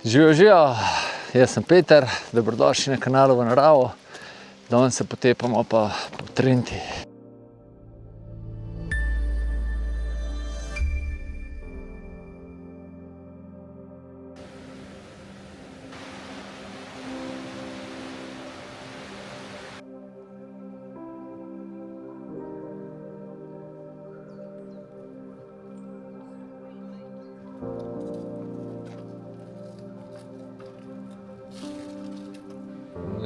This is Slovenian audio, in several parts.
Živijo, živijo, jaz sem Peter, dobrodošli na kanalu V naravo. Danes se potepamo pa po Trenti.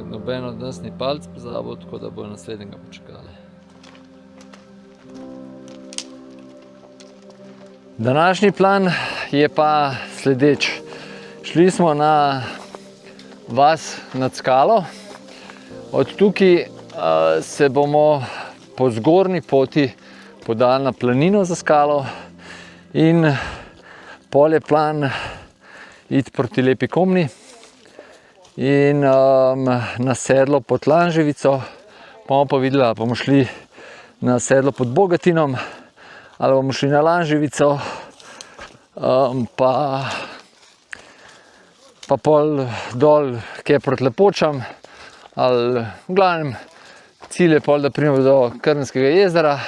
Noben od nas ni palc pozabil, tako da bojo naslednjega počakali. Današnji plan je pa sledeč. Šli smo na vas nad skalo. Od tukaj se bomo po zgornji poti podali na planino za skalo in pol je plan iti proti Lepi Komni in na sedlo pod Lanževico. Bomo pa videli, ali bomo šli na sedlo pod Bogatinom ali bomo šli na Lanževico, pa pol dol, kje proti Lepočam, ali v glavnem cilj je pol, da pridemo do Krnskega jezera,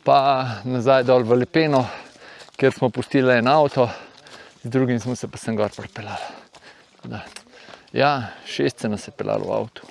pa nazaj dol v Lepeno, kjer smo pustili en avto, z drugim smo se pa sem gor pripeljali. Ja, 6 se nas je peljalo v avtu.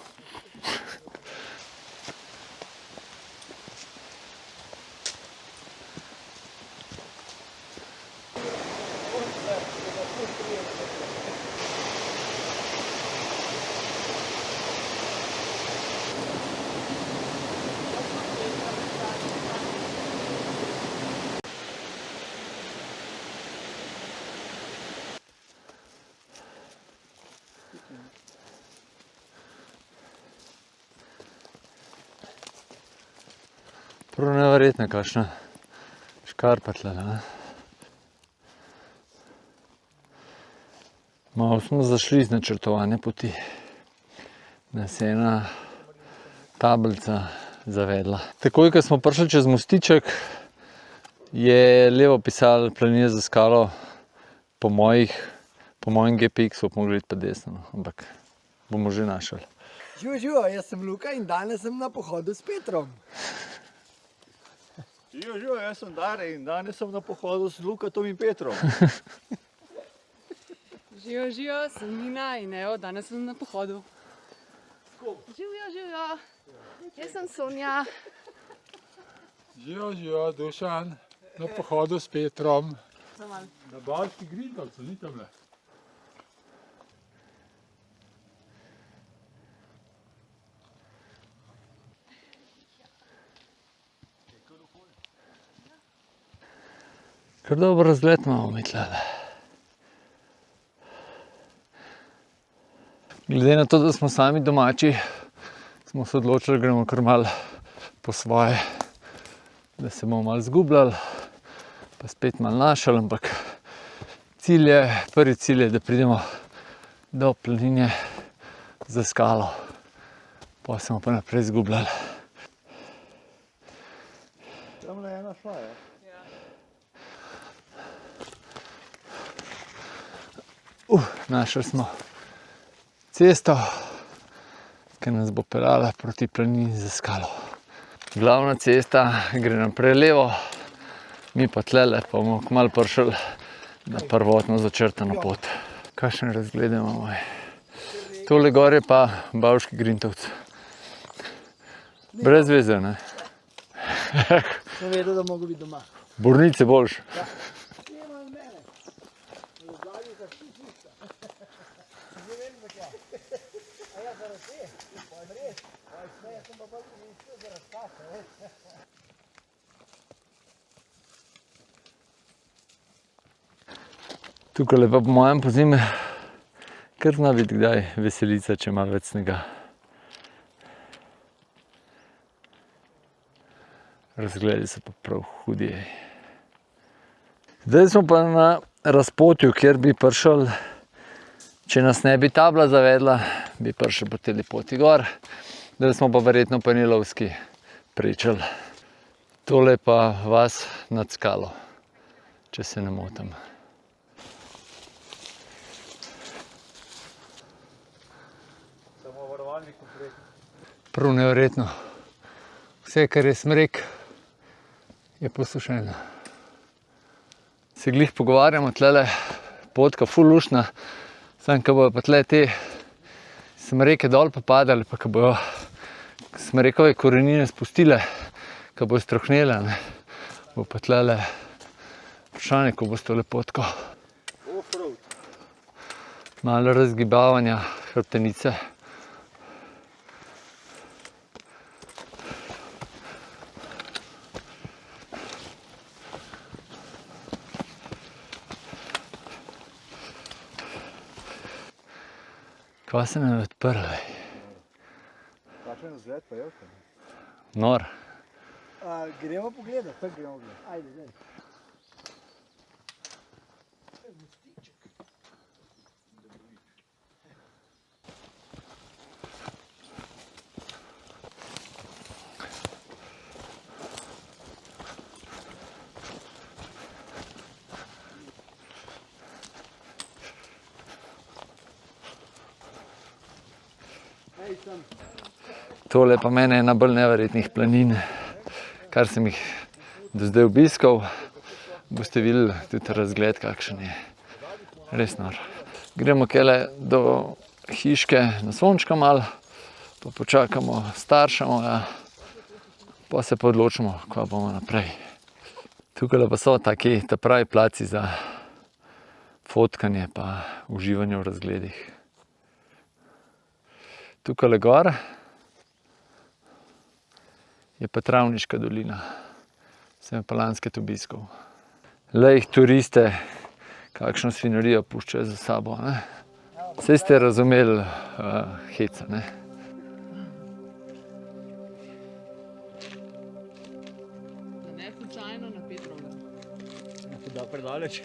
Prav neverjetno, kakšna škarpa tle, ne? Malo smo zašli z načrtovanja poti. Nas je ena tablica zavedla. Takoj, ko smo prišli čez mostiček, je levo pisalo planina za skalo. Po mojem GPX-u bomo mogli iti pa desno, ampak bomo že našli. Živijo, jaz sem Luka in danes sem na pohodu s Petrom. Živijo, jaz sem Dare in danes sem na pohodu s Lukatom in Petrom. Živijo, sem Nina in evo, danes sem na pohodu. Živijo, jaz sem Sonja. Živijo, Dušan, na pohodu s Petrom. Na Balški Grindavcu, ni tamle. Kar dober razgled imamo mi tlele. Glede na to, da smo sami domači, smo se odločili, da gremo kar malo po svoje, da se bomo malo zgubljali, pa spet malo našli, ampak prvi cilj je, da pridemo do planine za skalo, pa se bomo pa naprej zgubljali. Tamle ena šla, ja. Našli smo cesto, ki nas bo peljala proti planini za skalo. Glavna cesta gre naprej levo, mi pa tlele pa bomo kmalu prišli na prvotno začrtano pot. Kakšen razgled imamo? Tole gor je pa Bavški Grindavec. Brez veze, ne? Sem vedel, da mogo biti doma. Bornice boljše. Tukaj pa po mojem pozimi kar zna biti kdaj veselica, če ima več snega. Razgledi so pa prav hudi. Zdaj smo pa na razpotju, kjer bi prišli, če nas ne bi tabla zavedla, bi prišli po tej poti gor, da smo pa verjetno po Nilovski pričali. Tole pa vas nad skalo, če se ne motim. Prav neverjetno. Vse, kar je smrek, je posušeno. Se glih pogovarjamo, tlele potka ful luštna, samo ko bojo pa tle te smreke dol popadali, pa ko bojo smrekove korenine spustile, ko bojo strohnele, ne, bo pa tlele vprašanje, ko bo s tole potko. Malo razgibavanja hrbtenice. Kva se nam je odprlo? Kakšen vzgled pa je? Nor. Gremo pogledat, tako gremo pogledat. Ajde, daj. Tole pa mene je ena bolj neverjetnih planin, kar sem jih do zdaj obiskal. Boste videli tudi razgled, kakšen je. Res nor. Gremo kele do hiške na sončka malo, pa počakamo starša moja, pa se pa odločimo, kva bomo naprej. Tukaj pa so taki pravi placi za fotkanje pa uživanje v razgledih. Tukaj gor je pa Travniška dolina. Sem pa lanskrat obiskal. Le jih turiste, kakšno svinjarijo puščajo za sabo, ne? Saj ste razumeli heca, ne? Da ne slučajno na Petrovem. Da predaleč.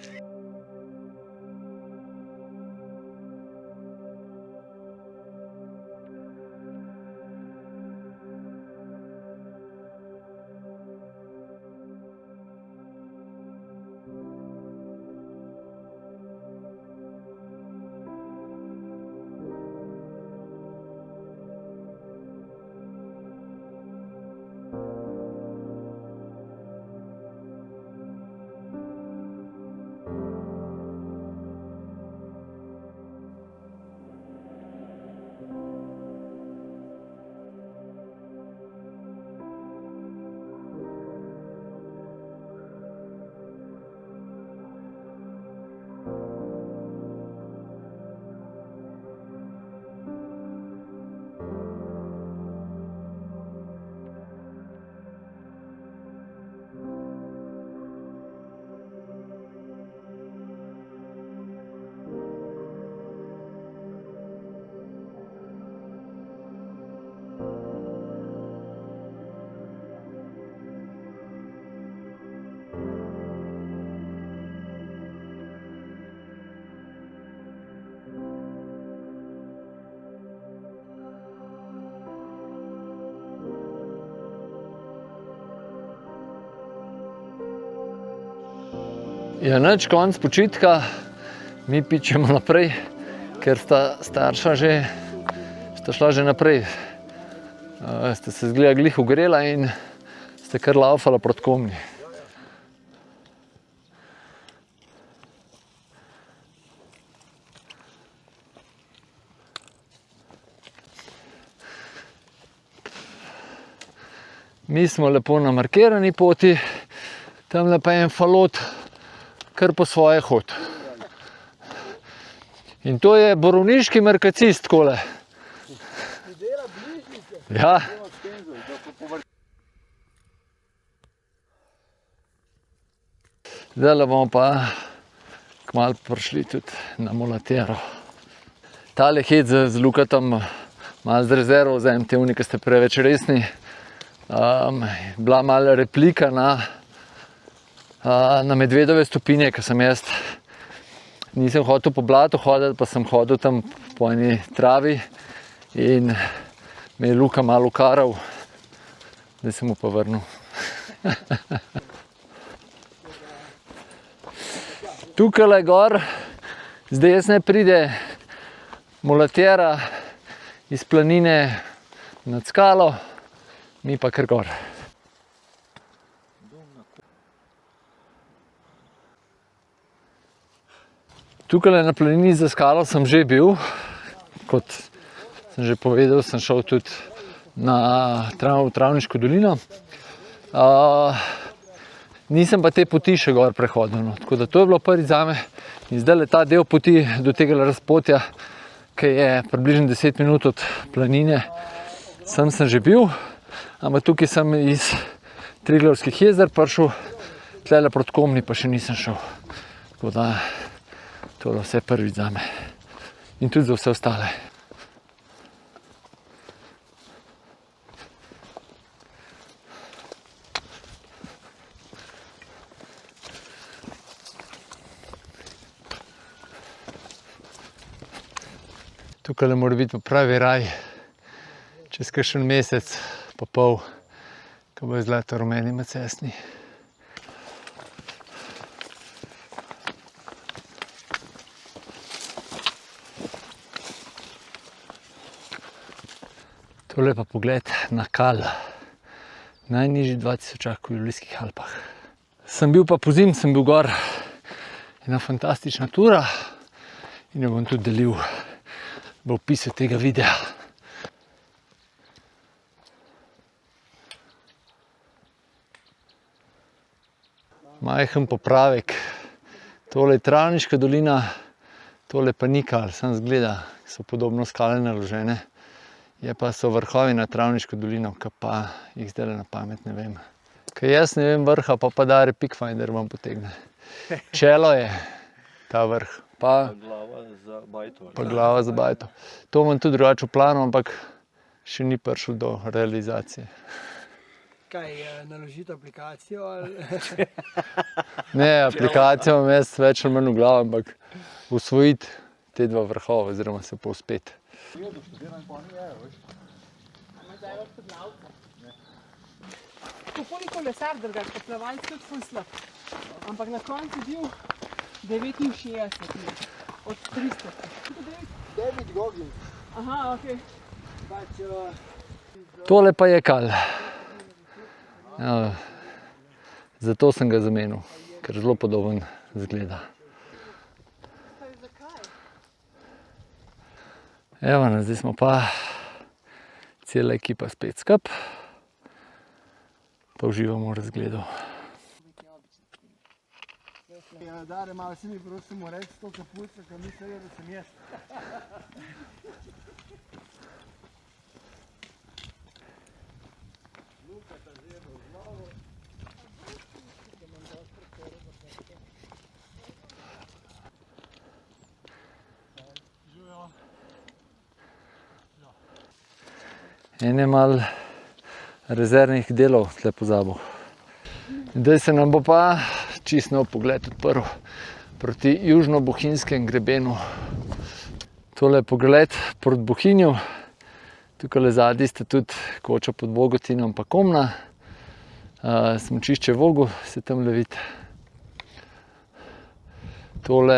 Je nič, konc počitka, mi pičemo naprej, ker sta starša sta šla že naprej. Sta se zgleda glih ogrela in sta kar laufala proti Komni. Mi smo lepo na markirani poti, tamle pa je en falot, kar po svoje hod. In to je borovniški merkacist, takole. Ja. Zdajle bomo pa kmalu prišli tudi na Mulatero. Tale hec z Lukatom, malo z rezervo vzem, te unike ste preveč resni. Bila malo replika na Medvedove stopinje, ker sem jaz nisem hotel po blatu hoditi, pa sem hodil tam po eni travi in me je Luka malo ukaral, da sem mu pa vrnil. Tukaj gor, z desne pride Mulatera iz planine nad skalo, mi pa kar gor. Tukaj na planini za skalo sem že bil, kot sem že povedal, sem šel tudi v Travniško dolino. Nisem pa te poti še gor prehodil, no. Tako da to je bilo prvič zame. In zdaj ta del poti do tega razpotja, ki je približno 10 minut od planine, sem že bil, ampak tukaj sem iz Triglavskih jezer prišel, tlele proti Komni pa še nisem šel. Tako da to je vse prvič zame. In tudi za vse ostale. Tukaj mora biti pravi raj, čez kakšen mesec pa pol, ko bo zlato rumeni macesni. Tole pa pogled na Kal, najnižji 2000 v Julijskih Alpah. Sem bil pa pozimi, sem bil gor, ena fantastična tura in jo bom tudi delil v opisu tega videa. Majhen popravek. Tole je Travniška dolina, tole pa ni Kal, samo zgleda, so podobno skale naložene. So vrhovi na Travniško dolino, ki pa jih zdaj na pamet ne vem. Ker jaz ne vem vrha, pa Dare Peakfinder vam potegne. Čelo je ta vrh. Pa glava za bajto. To imam tudi drugače v planu, ampak še ni prišel do realizacije. Kaj, naložiti aplikacijo ali? Ne, aplikacijo imam jaz več ali manj v glavu, ampak usvojiti te dva vrhova oziroma se povzpeti. Kako kolesar drugače, pa plavalc tudi ful slab. Ampak na koncu je bil 69 od 300. David Goggins. Aha, okej. Tole pa je Kal. Zato sem ga zamenil, ker zelo podoben zgleda. Evo, zdaj smo pa cela ekipa spet skup, pa uživamo v razgledu. Dare, malo si mi prosimo reči to kapuco, ker mislijo, da sem jaz. En je malo rezervnih delov tle pozabil. Zdaj se nam bo pa čisto nov pogled odprl proti južno-bohinjskem grebenu. Tole je pogled proti Bohinju. Tukaj zadaj sta tudi Koča pod Bogotinom pa Komna. Smučišče Vogu se tam vidi. Tole,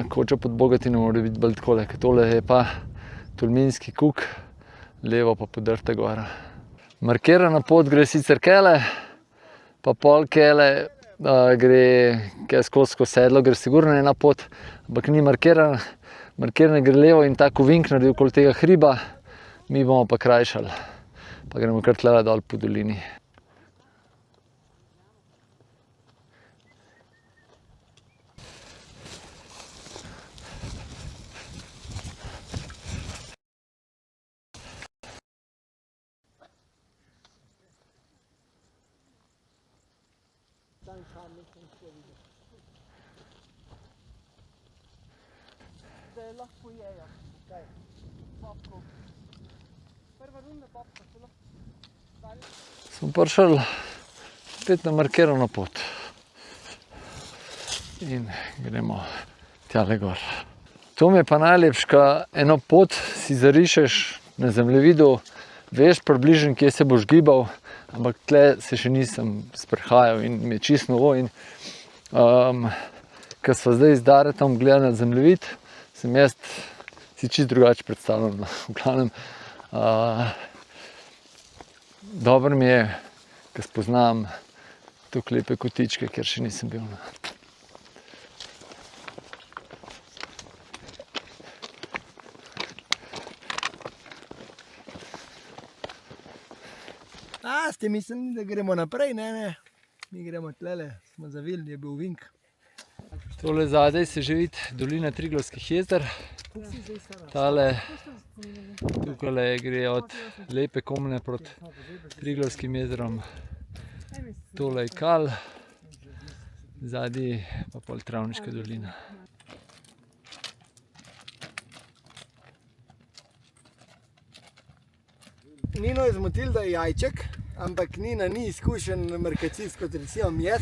Koča pod Bogotinom mora biti bolj takole, ker tole je pa Tolminski kuk, levo pa Podrta gora. Markirana pot gre sicer kele, pa pol kele gre skozi sedlo, gre sigurno ena pot, ampak ni markirana. Markirana gre levo in tako vink naredi okoli tega hriba, mi bomo pa krajšali, pa gremo kar tle dol po dolini. Da lahko jejo. Kaj? Popkov. Prva runda popka, se lahko. Smo prišli spet na markirano pot. In gremo tjale gor. To mi je pa najlepše, ko eno pot si zarišeš na zemljevidu, veš približno, kje se boš gibal, ampak tle se še nisem sprehajal in mi je čisto novo. In ko sva zdaj z Daretom gledali na zemljevid, sem jaz si čisto drugače predstavljal. V glavnem, Dobro mi je, ko spoznam tukaj lepe kotičke, kjer še nisem bil. Ste mislili, da gremo naprej, ne. Mi gremo tlele, smo zavili, je bil vink. Tole zadaj se že vidi dolina Triglavskih jezer. Tale, tukaj gre od Lepe Komne proti Triglavskim jezerom. Tole je Kal, zadaj pa pol Travniška dolina. Nino je zmotil, da je jajček, ampak Nina ni izkušen markacist kot recimo jaz,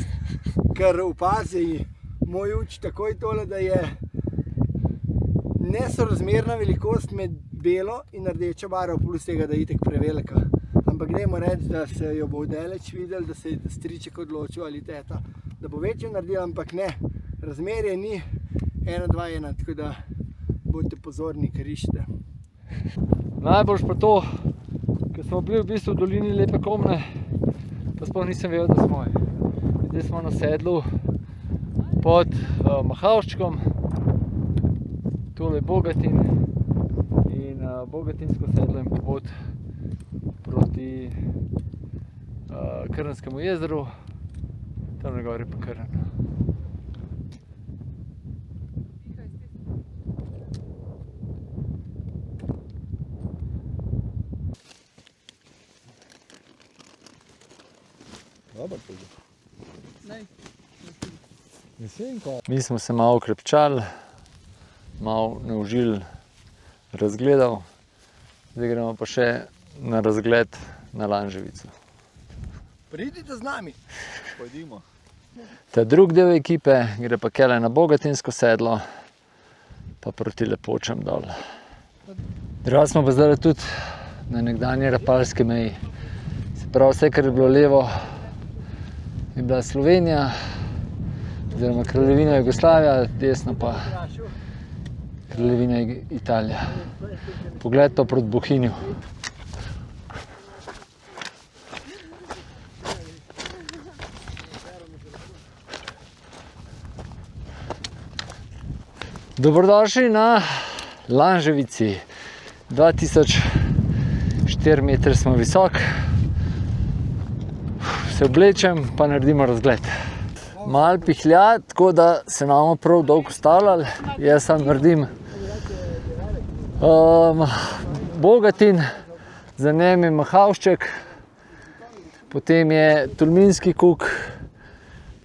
ker opazi moj uč takoj tole, da je nesorazmerna velikost med belo in rdečo barvo, plus tega, da je itek prevelika. Ampak dajmo reči, da se jo bo daleč videl, da se je striček odločil ali teta, da bo večjo naredil, ampak ne. Razmerje ni 1:2:1, tako da bodite pozorni, ker iščete. Najboljš pa to, ker smo bili v bistvu v dolini Lepe Komne, pa sploh nisem vedel, da smo. Zdaj smo na sedlu pod Mahavščkom, tole je Bogatin in Bogatinsko sedlo in pot proti Krnskemu jezeru, tam na gori pa Krn. Mi smo se malo okrepčali, malo naužili razgledov, zdaj gremo pa še na razgled na Lanževico. Pridite z nami. Pojdimo. Ta drug del ekipe gre pa kele na Bogatinsko sedlo, pa proti Lepočam dol. Drugače smo pa zdaj tudi na nekdanji Rapalski meji. Se pravi, vse, kar je bilo levo, je bila Slovenija, oziroma Kraljevina Jugoslavija, desno pa Kraljevina Italija. Pogled to proti Bohinju. Dobrodošli na Lanževici. 2004 metre smo visok. Se oblečem, pa naredimo razgled. Malo pihlja, tako da se nam prav dolgo ustavljali. Jaz sam naredim Bogatin, za njem je Mahavšček, potem je Tolminski kuk,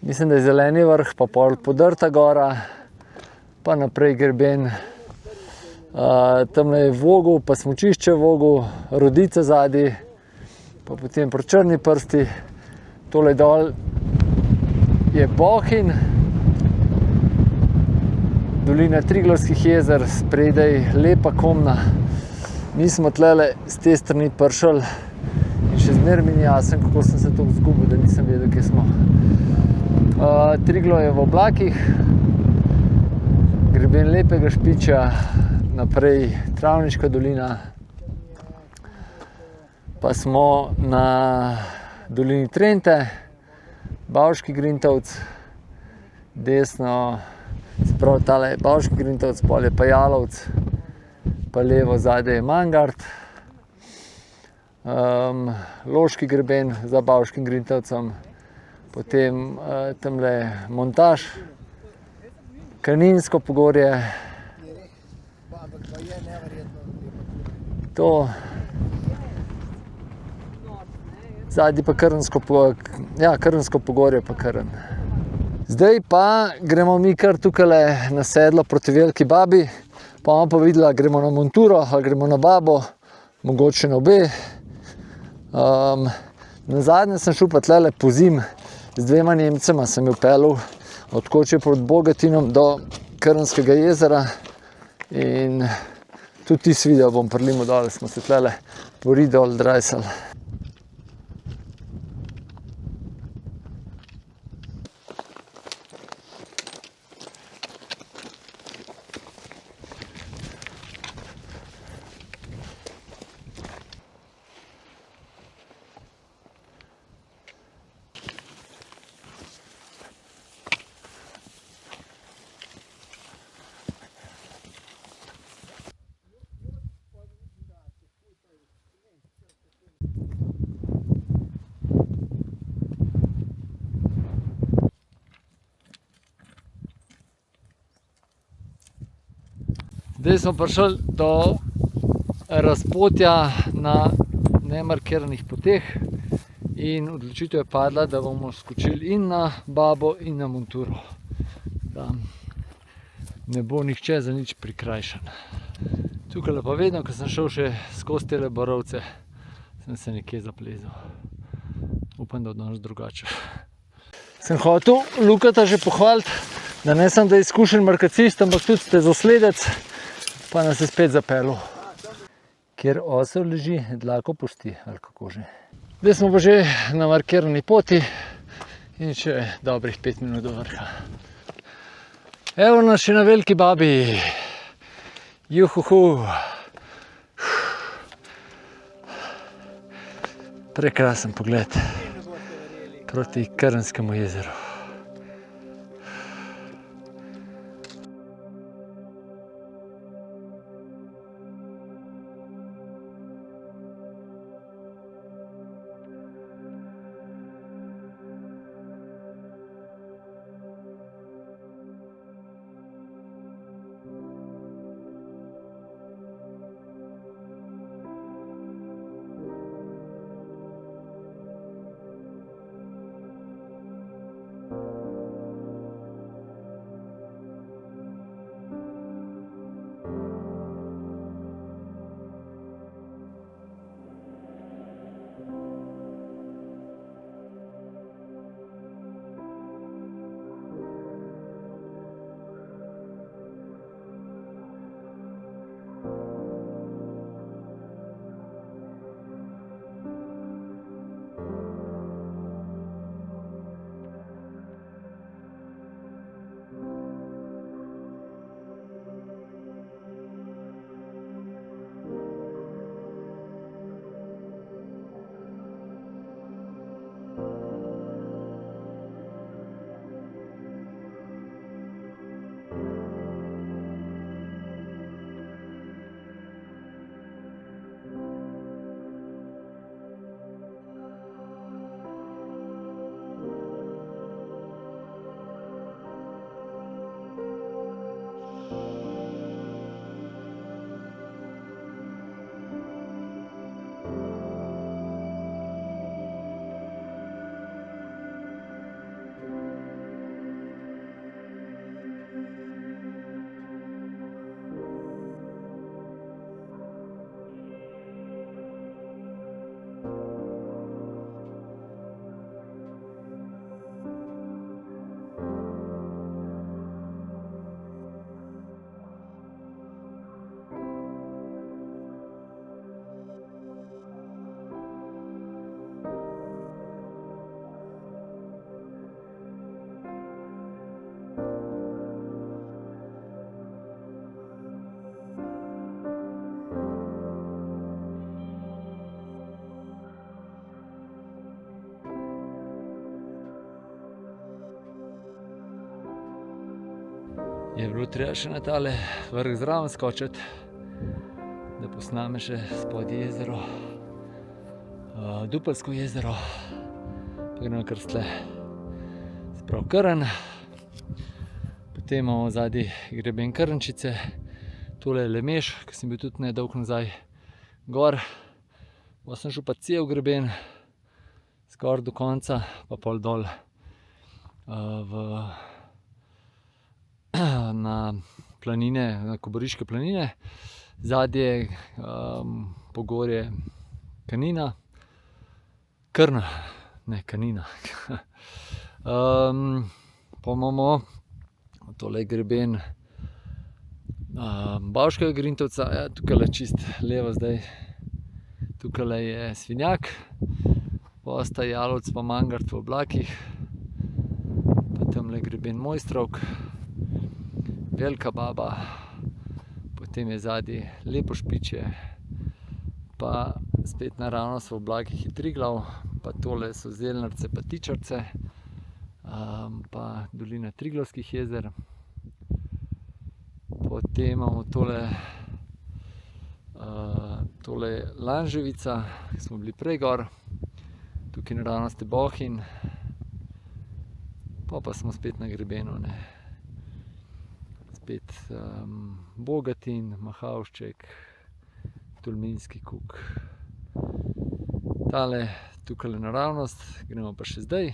mislim, da je Zeleni vrh, pa pol Podrta gora, pa naprej greben. Tamle je Vogel, pa smučišče Vogel, Rodica zadaj, pa potem proti Črni prsti. Tole dol je Bohinj, dolina Triglavskih jezer, spredaj Lepa Komna. Mi smo tlele z te strani prišli in še zmeraj mi ni jasno, kako sem se tako izgubil, da nisem vedel, kje smo. Triglav je v oblakih, greben Lepega Špiča, naprej Travniška dolina, pa smo na dolini Trente, Bavški Grintovec, desno, se pravi tale je Bavški Grintovec, pol je pa Jalovec, pa levo zadaj je Mangart, Loški greben za Bavškim Grintovcem, potem tamle Montaž, Kaninsko pogorje, to, zadnji pa Krnsko pogorje pa Krn. Zdaj pa gremo mi kar tukaj na sedlo proti Veliki Babi, pa bomo pa videla, gremo na Monturo ali gremo na Babo, mogoče na obe. Nazadnje sem šel pa tlele po zim, z dvema Nemcema sem jo pelil od Koče proti Bogatinom do Krnskega jezera in tudi tisti video bom prilimal dol, smo se tlele pori dol drajsali. Zdaj smo prišli do razpotja na nemarkiranih poteh in odločitev je padla, da bomo skočili in na Babo in na Monturo. Da ne bo nihče za nič prikrajšan. Tukaj pa vedno, ko sem šel še skozi tele borovce, sem se nekje zaplezal. Upam, da danes drugače. Sem hotel Lukata že pohvaliti, da ne sem da izkušen markacist, ampak tudi stezosledec, pa nas je spet zapeljal. Kjer osel leži, dlako pusti, ali kako že. Zdaj smo pa že na markirani poti in še dobrih 5 minut do vrha. Evo nas še na Veliki Babi. Juhuhu. Prekrasen pogled proti Krnskemu jezeru. Je bilo treba še na tale vrh zraven skočiti, da posname še spodnje jezero, Dupelsko jezero, pa gremo kar stle. Sprav Krn, potem imamo zadnji greben Krnčice, tole je Lemeš, ki sem bil tudi nedolgo nazaj gor, pa sem šel pa cel greben, skoraj do konca, pa pol dol na planine, na Kobariške planine, zadnje pogorje Kanina, Krna, ne Kanina. Pa imamo tole greben Bavškega Grintovca, ja, tukaj čist levo zdaj, tukaj je Svinjak, posta Jalovec pa Mangart v oblakih, pa tamle greben Mojstrovk, Velika Baba, potem je zadnji Lepošpičje, pa spet naravnost v oblakih je Triglav, pa tole so Zelnarce pa Tičarce, pa dolina Triglavskih jezer. Potem imamo tole Lanževica, ki smo bili prej gor, tukaj naravnost je Bohinj, pa smo spet na grebenu, ne. spet Bogatin, Mahavšček, Tolminski kuk. Tale tukaj naravnost, gremo pa še zdaj.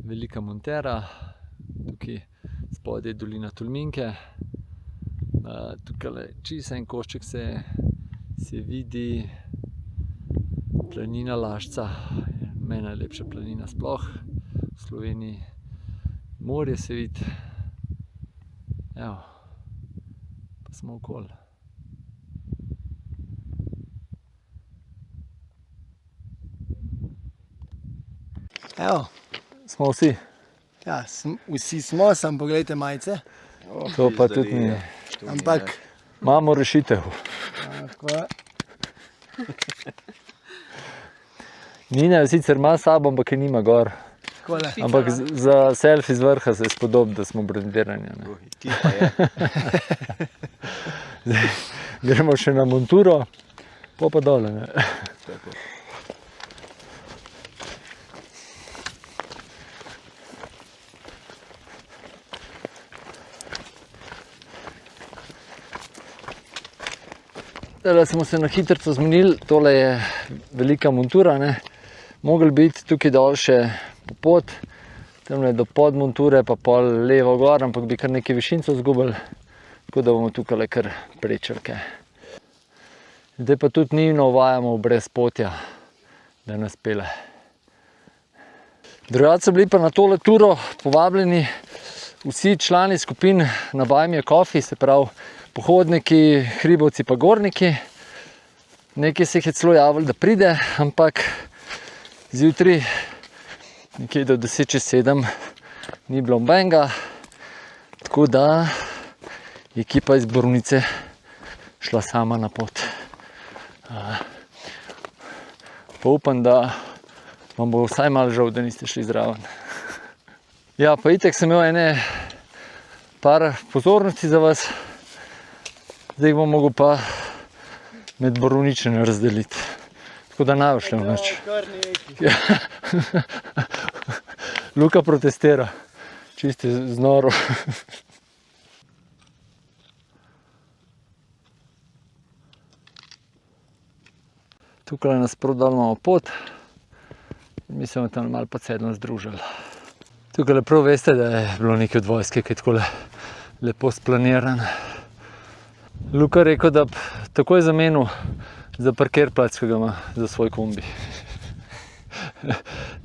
Velika Montera, tukaj spodaj je dolina Tolminke. Tukaj čisto en košček se vidi planina Lašca, meni najlepša planina sploh v Sloveniji. Morje se vidi, evo, pa smo okoli. Evo, Smo vsi, ja, vsi smo, sam pogledajte majice. to pa tudi mi. Ampak, Imamo rešitev. tako, Nina sicer ima s sabo, ampak je nima gor. takole. Ampak za selfie z vrha se spodobi, da smo brendirani. Gremo še na monturo, pa dole. Ne? Zdaj smo se na hitrico zmenili, tole je velika montura. Mogli biti tukaj dol še po pot, tamle do podmonture, pa pol levo gor, ampak bi kar nekaj višincev izgubili, tako da bomo tukaj kar prečrke. Zdaj pa tudi njivno uvajamo v brezpotja, da nas pele. Drugače so bili pa na tole turo povabljeni vsi člani skupin na Buy Me a Coffee, se pravi pohodniki, hribovci pa gorniki. Nekaj se jih je celo javili, da pride, ampak zjutraj, nekje do 6:50, ni bilo nobenega, tako da je ekipa iz Borovnice šla sama na pot. Pa upam, da vam bo vsaj malo žal, da niste šli zraven. Ja, pa itek sem imel par pozornosti za vas. Zdaj bom mogel pa med Borovničane razdeliti. Tako da ne bo šlo nič. Ja. Luka protestira. Čisto znoro. Tukaj nasproti dol imamo pot. Mi se bomo tam malo pod sedlom združili. Tukaj prav veste, da je bilo nekaj od vojske, ki je tako lepo splaniran. Luka je rekel, da takoj zamenil za parkirplac, ki ga ima za svoj kombi.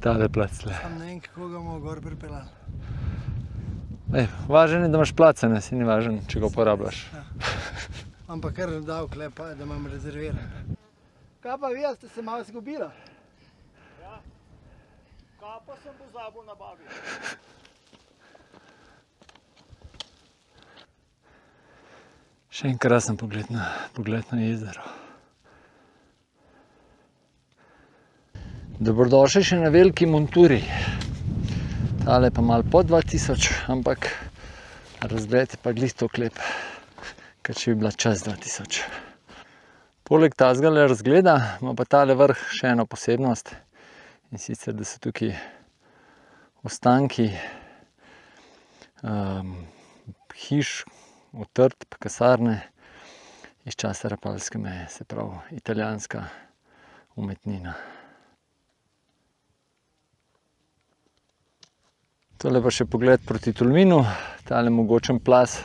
Tale plac. Sam ne vem, kako ga bomo gor pripeljali. Važen je, da imaš place, ne, si ni važen, če ga uporabljaš. Ampak kar dal klepa, da imam rezerviran. Kaj pa vi, ste se malo izgubila? Kapo sem pozabil nabaviti. Še en krasen pogled na jezero. Dobrodošli še na veliki monturi. Tale pa malo pod 2000, ampak razgled je pa glih toliko lep, kot če bi bila čez 2000. Poleg tazgale razgleda ima pa tale vrh še eno posebnost, in sicer, da so tukaj ostanki hiš, utrdb, kasarne iz časa Rapalske meje, se pravi italijanska umetnina. Tole pa še pogled proti Tolminu, tale mogočen plaz,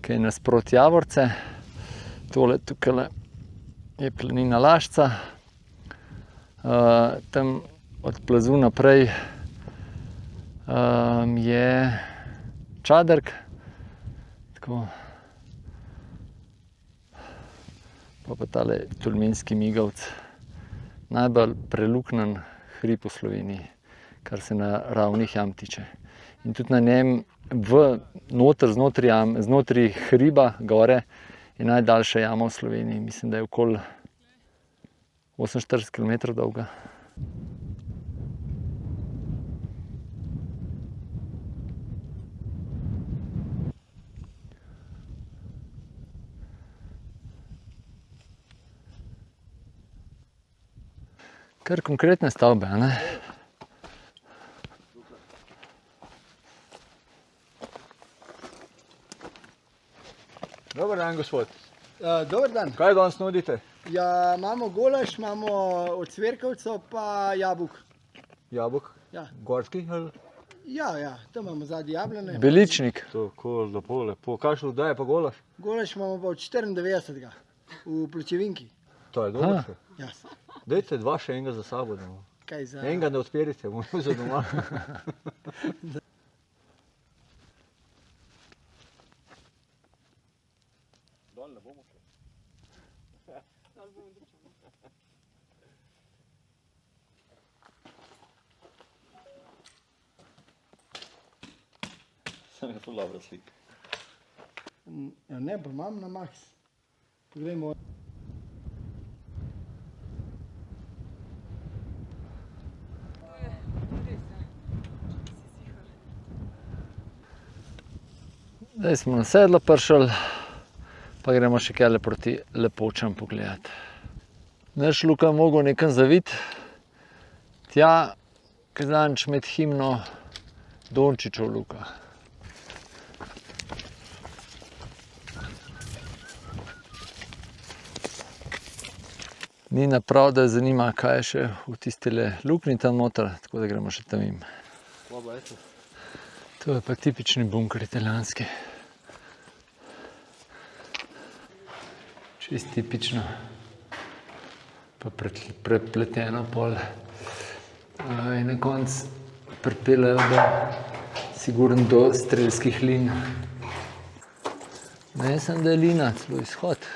ki je nasproti Javorce. Tole tukaj je planina Lašca. Tam od plazu naprej je Čadrk. Tako. Pa tale Tolminski Migavc. Najbolj preluknjen hrib v Sloveniji, kar se na ravnih jam tiče. In tudi na njem znotraj hriba gore je najdaljša jama v Sloveniji. Mislim, da je okoli 48 km dolga. Kar konkretne stavbe, a ne? Dober dan, gospod. Dober dan. Kaj danes nudite? Ja, imamo golaž, imamo ocvirkovco pa jabolk. Jabolk? Ja. Gorski? Ali? Ja, tam imamo zadnji jablane. Beličnik. Tako, lepo. Kakšno daje pa golaš? Golaž imamo pa od 94. v Pločevinki. To je dobro. Ja. Dajte dva še enega za sabo. Kaj za... Enega ne odperite, bom za doma. Sem je ful dobra slika. Ja, ne, pa imam na maks. Poglejmo. Zdaj smo na sedlo prišli, pa gremo še kjale proti Lepočam pogledati. Naš Luka je mogel nekam zaviti, tja, kazanč med himno Dončićev Luka. Ni naprav, da zanima, kaj je še v tistele luknji tam noter, tako da gremo še tam im. To je pa tipični bunker italijanski. Čist tipično. Pa prepleteno pol. In na koncu pripeljejo sigurno do strelskih lin. Ne sem, da je lina, celo izhod.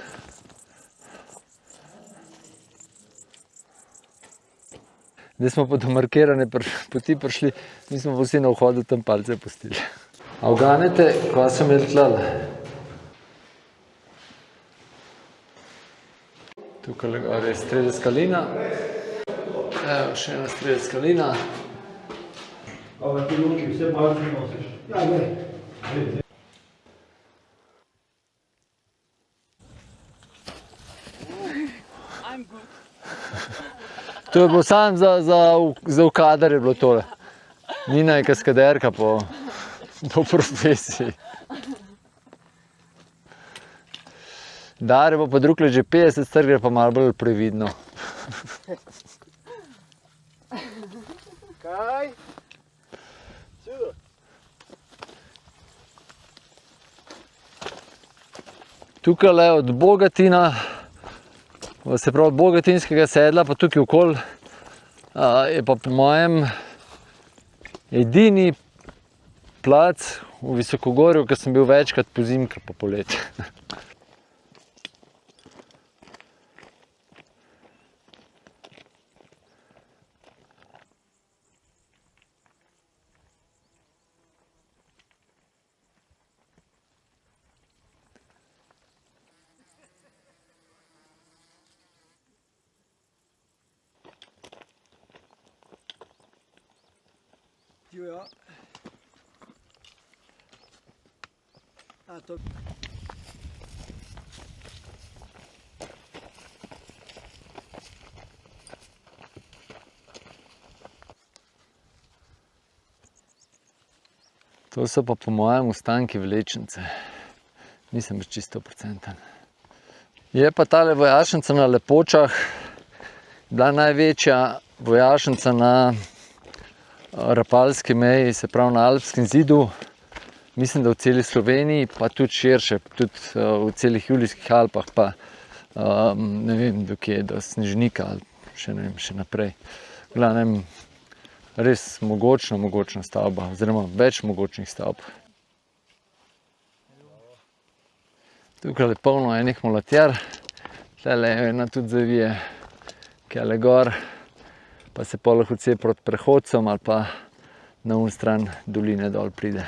Zdaj smo pa do markirane poti prišli, mi smo pa vsi na vhodu tam palce pustili. A uganete, ko so imeli tlele? Tukaj je strelska lina. Evo, še ena strelska lina. Ova ti luki vse barve nosiš? Ja, ne. To je bilo samo za v kadar je bilo tole. Nina je kaskaderka po profesiji. Dare bo pa drug let že 50, star gre pa malo bolj previdno. Kaj? Tukaj je od Bogatina, se pravi od Bogatinskega sedla, pa tukaj okoli, je pa po mojem edini plac v Visokogorju, ker sem bil večkrat pozimi pa poleti. Živijo. To... To so pa po mojem ostanki Vlečnice. Nisem več čisto procenten. Je pa tale vojašnica na Lepočah bila največja vojašnica na Rapalski meji, se pravi na Alpskem zidu. Mislim, da v celi Sloveniji, pa tudi širše, tudi v celih Julijskih Alpah, pa ne vem, do kje, do Snežnika ali še ne vem, še naprej. V glavnem, res mogočna stavba, oziroma več mogočnih stavb. Tukaj je polno enih mulatjar, tule je ena tudi zavije, kjale gor, pa se pa lahko vse proti prehodcem ali pa na un stran doline dol pride.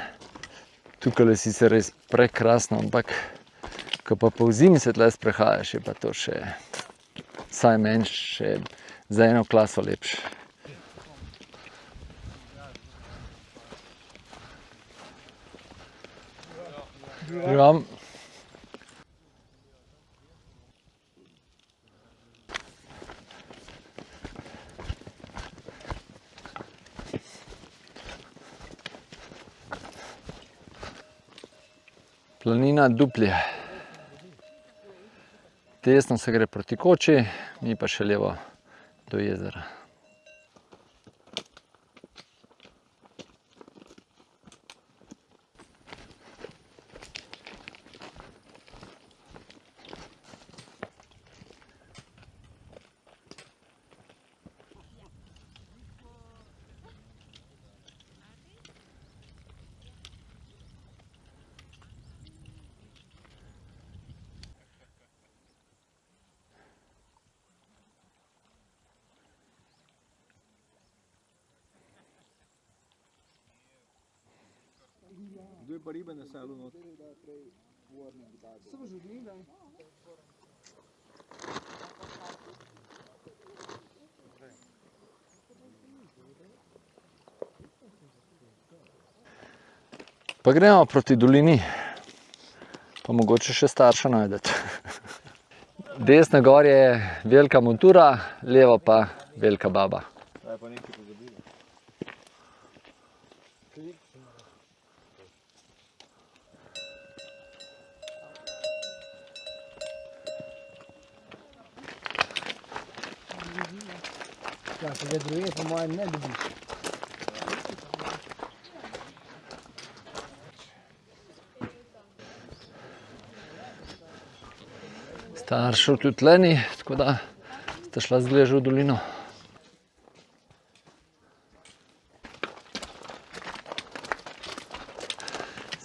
Tukaj je sicer res prekrasno, ampak ko pa po zimi se tle sprehajaš, je pa to še, vsaj meni, še za eno klaso lepše. Ja. Planina Duplje. desno se gre proti koči, mi pa še levo do jezera. Kdo je pa ribe naselil not? Samo žudnik, da. Pa gremo proti dolini, pa mogoče še starša najdete. Desna gor je velika montura, levo pa velika baba. Zdaj pa nekaj pozabili. Ja, pa ga druge po mojem ne dobiš. Staršev tudi tle ni, tako da sta šla zgležu v dolino.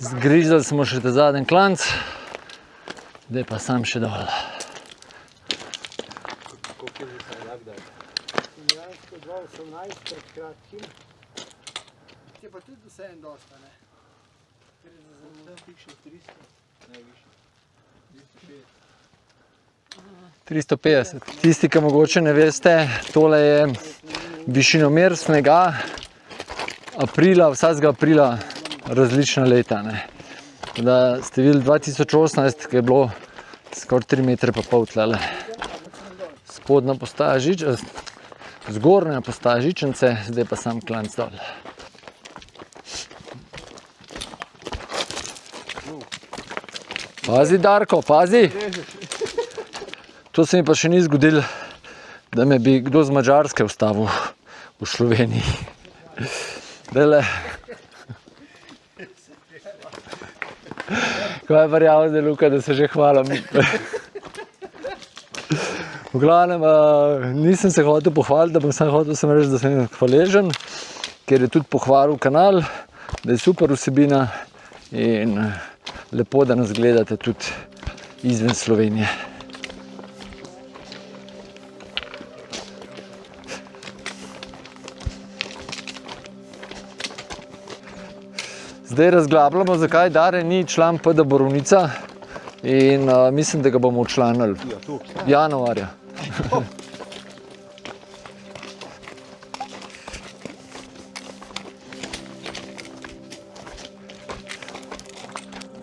Zgrizali smo še ta zadnji klanc, zdaj pa sam še dol. Dejansko 2018 pred kratkim. Je pa tudi vse en dosta, ne? Tam piše 300, najvišji. 350. Tisti, ki mogoče ne veste, tole je višinomer snega aprila, vsakega aprila različna leta. Ne. Da ste videli 2018, ki je bilo skoraj 3,5 metre tlele. Spodnja postaja zgornja postaja Žičance, zdaj pa sam klanc dol. Pazi, Darko, pazi! To se mi pa še ni zgodilo, da me bi kdo z Madžarske ustavil v Sloveniji. Dele. Kaj je verjavil zdaj, Luka, da se že hvalim. V glavnem, nisem se hotel pohvaliti, da bom sam hotel sem reči, da sem hvaležen, ker je tudi pohvalil kanal, da je super vsebina in lepo, da nas gledate tudi izven Slovenije. Zdaj razglabljamo, zakaj Dare ni član PD Borovnica in mislim, da ga bomo včlanili januarja.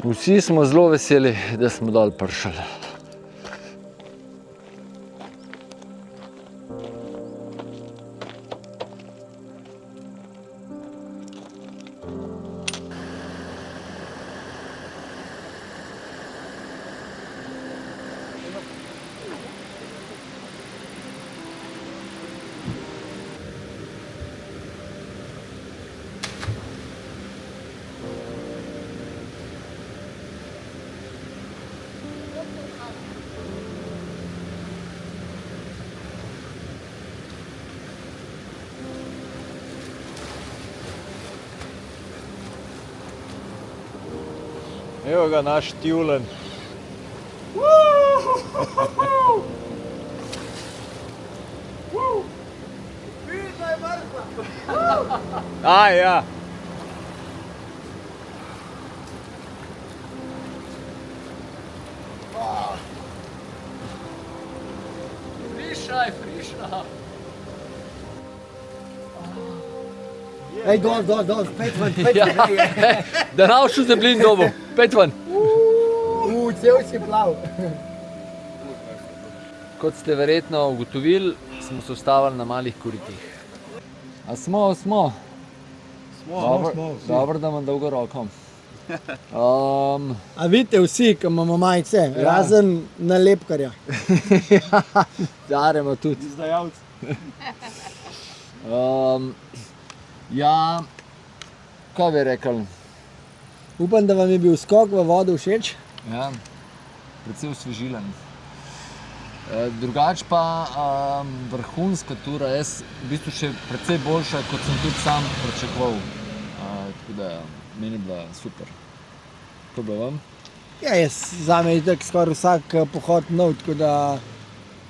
Vsi smo zelo veseli, da smo dol prišli. Evo ga naš tjulen. Vidno je mrtva! Ja. Frišaj. Ej, dol, spet ven. Da navšu se blin dobu, 5 ven. Cel si plav. Kot ste verjetno ugotovili, smo se ustavili na malih koritih. A smo. Dobro, da imam dolgo roko. A vidite vsi, ki imamo majice, razen nalepkarja. Daremo tudi. Izdajalci. Ja, kaj bi rekel? Upam, da vam je bil skok v vodo všeč. Ja, predvsem osvežilen. Drugač pa vrhunska tura, jaz v bistvu še precej boljša, kot sem tudi sam pričakoval. Tako da meni je bila super. Kako je bilo vam? Ja, zame je tako skoraj vsak pohod nov, tako da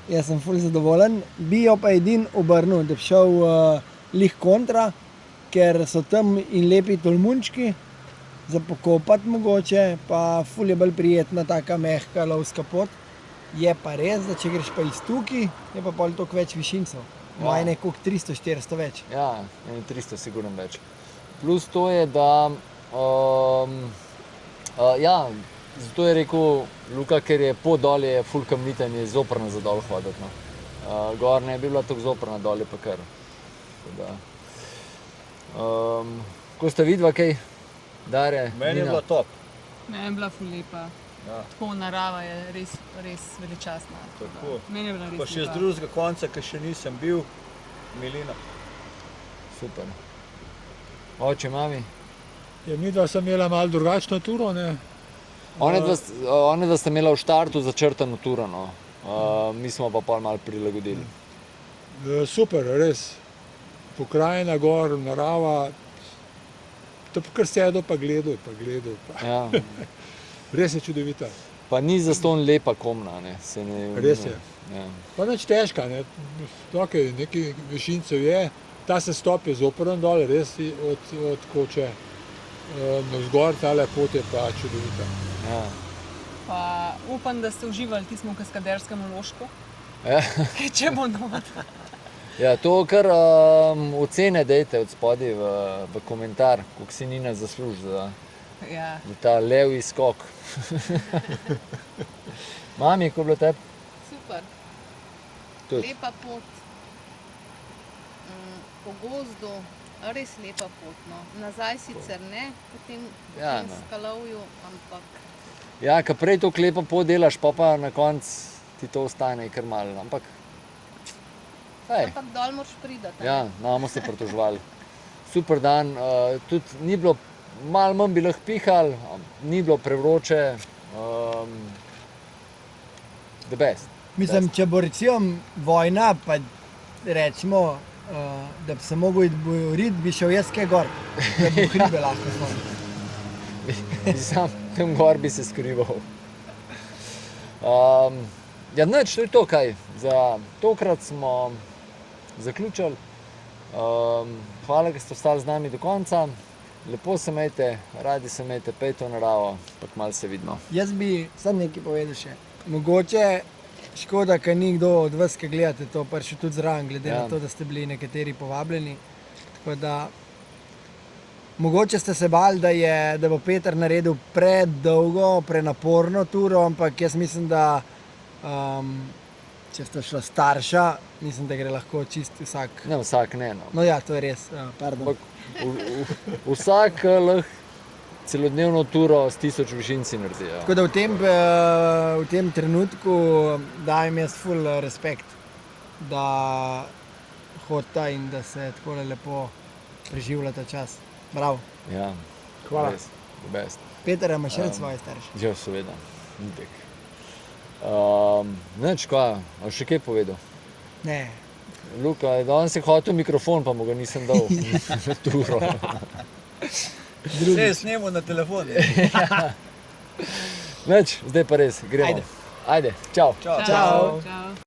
jaz sem ful zadovoljen. Bi jo pa edin obrnil, da bi šel lih kontra, ker so tam in lepi tolmunčki, za pokopati mogoče, pa ful je bolj prijetna, taka mehka lovska pot. Je pa res, da če greš pa iz tukaj, je pa pol toliko več višincev. Moje je koliko 300-400 več. Ja, 300 sigurno več. Plus to je, da ja, zato je rekel Luka, ker je pot dol je ful kamnita in je zoprna za dol hoditi. No. Gor ne bi bila tako zoprna, dol je pa kar. Ko sta vidva kaj, Darja, Meni je Nina? bila top. Meni je bila ful lepa. Ja. Tako narava je res veličastna. Tako. Meni je bila res Pa še z lepa. drugega konca, ki še nisem bil, milina. Super. Oče, mami? Ja, midva sem imela malo drugačno turo, ne? One dva sta imela v štartu začrtano turo, no. Mi smo pa pol malo prilagodili. Super, res. Pokrajina gor, narava. To pa kar sedel pa gledal. Ja. Res je čudovita. Pa ni zastonj lepa komna, ne. Res je. Ja. Pa nič težka, ne. Tukaj nekaj višincev je. Ta se stop je zoprn dol, res od Koče navzgor, tale pot je pa čudovita. Ja. Pa upam, da ste uživali tistem kaskaderskem ložku. Ja. Če bo not. Ja, to kar ocene dejte od spodaj v komentar, koliko si Nina zasluži za Ja. ta levi skok. Mami, kako je bilo tebi? Super. Tudi. Lepa pot. Po gozdu, res lepa pot. No. Nazaj sicer ne, potem Ja, no. skalovju, ampak Ja, ko prej to lepo pot delaš, pa na koncu ti to ostane kar malo, ampak ampak dol moraš priti. ja, bomo se pritoževali. Super dan, tudi ni bilo, malo manj bi lahko pihali, ni bilo prevroče, the best. Mislim, če bo recimo vojna, pa rečemo, da bi se mogel iti boriti, bi šel jaz kaj gor, da bo hribe lahko smo. Sam tam gor bi se skrival. Ja, nič, to je to kaj. Za tokrat smo zaključili. Hvala, da ste ostali z nami do konca. Lepo se imejte, radi se imejte, pejte v naravo, pa kmalu se vidimo. Jaz bi sam nekaj povedal še. Mogoče škoda, ker ni kdo od vas, ki gledate to, prišel tudi zraven, glede Ja. na to, da ste bili nekateri povabljeni. Tako da mogoče ste se bali, da bo Peter naredil predolgo, prenaporno turo, ampak jaz mislim, da če sta šla starša, mislim, da gre lahko čisto vsak. Ne, vsak ne, no. No ja, to je res, pardon. Ampak vsak lahko celodnevno turo s 1000 višinci naredi. Ja. Tako da v tem trenutku dajem jaz ful respekt, da hodita in da se tako lepo preživljata čas. Bravo. Ja, Hvala. res, the best. Peter, imaš še svoje starše? Ja, seveda, itek. Nič, kaj, a še kaj povedal? Ne. Luka, danes je hotel mikrofon, pa mu ga nisem dal na turo. Vse je snemo na telefon. Nič, zdaj pa res, gremo. Ajde. Ajde, čau. Čau. Čau. Čau.